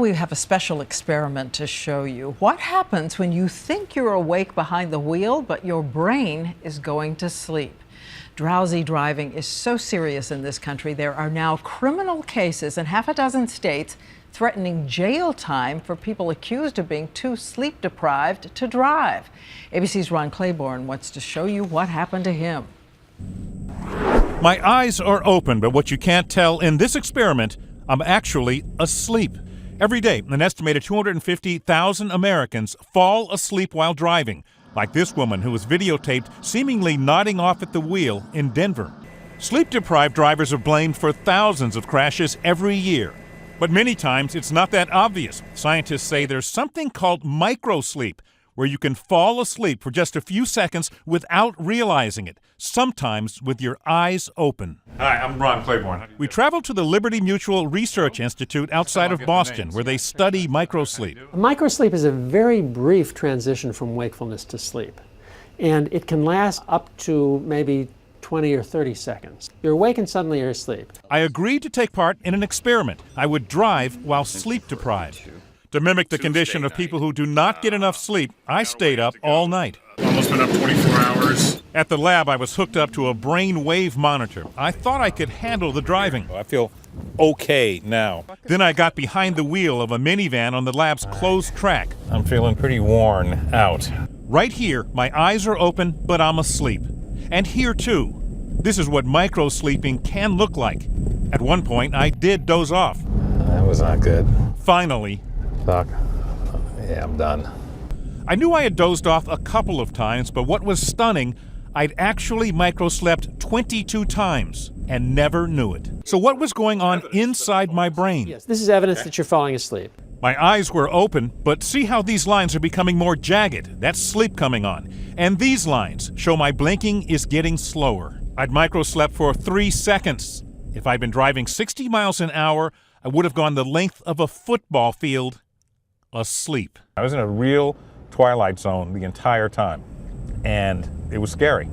we have a special experiment to show you. What happens when you think you're awake behind the wheel, but your brain is going to sleep? Drowsy driving is so serious in this country. There are now criminal cases in half a dozen states threatening jail time for people accused of being too sleep deprived to drive. ABC's Ron Claiborne wants to show you what happened to him. My eyes are open, but what you can't tell in this experiment, I'm actually asleep. Every day, an estimated 250,000 Americans fall asleep while driving, like this woman who was videotaped seemingly nodding off at the wheel in Denver. Sleep-deprived drivers are blamed for thousands of crashes every year. But many times, it's not that obvious. Scientists say there's something called microsleep, where you can fall asleep for just a few seconds without realizing it, sometimes with your eyes open. Hi, I'm Ron Claiborne. We traveled to the Liberty Mutual Research Institute outside of Boston, where they study microsleep. Microsleep is a very brief transition from wakefulness to sleep, and it can last up to maybe 20 or 30 seconds. You're awake and suddenly you're asleep. I agreed to take part in an experiment. I would drive while sleep deprived. To mimic the condition of people who do not get enough sleep, I stayed up all night. Almost been up 24 hours. At the lab, I was hooked up to a brain wave monitor. I thought I could handle the driving. I feel okay now. Then I got behind the wheel of a minivan on the lab's closed track. I'm feeling pretty worn out. Right here, my eyes are open, but I'm asleep. And here too. This is what microsleeping can look like. At one point, I did doze off. That was not good. Finally, Doc, yeah, I'm done. I knew I had dozed off a couple of times, but what was stunning, I'd actually microslept 22 times and never knew it. So what was going on inside my brain? Yes, this is evidence that you're falling asleep. My eyes were open, but see how these lines are becoming more jagged? That's sleep coming on. And these lines show my blinking is getting slower. I'd microslept for 3 seconds. If I'd been driving 60 miles an hour, I would have gone the length of a football field asleep. I was in a real twilight zone the entire time, and it was scary.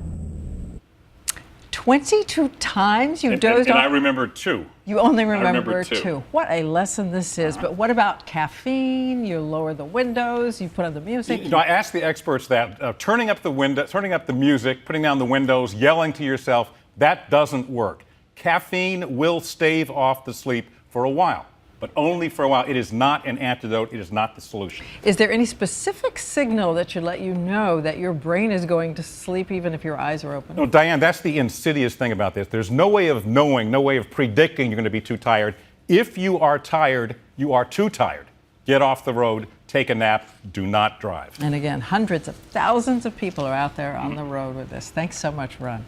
22 times you dozed And off? I remember two. You only remember remember two. two. What a lesson this is. But what about caffeine? You lower the windows, you put on the music. You know, I asked the experts that turning up the window, turning up the music, putting down the windows, yelling to yourself, that doesn't work. Caffeine will stave off the sleep for a while, but only for a while. It is not an antidote. It is not the solution. Is there any specific signal that should let you know that your brain is going to sleep even if your eyes are open? No, Diane, that's the insidious thing about this. There's no way of knowing, no way of predicting you're going to be too tired. If you are tired, you are too tired. Get off the road, take a nap, do not drive. And again, hundreds of thousands of people are out there on the road with this. Thanks so much, Ron.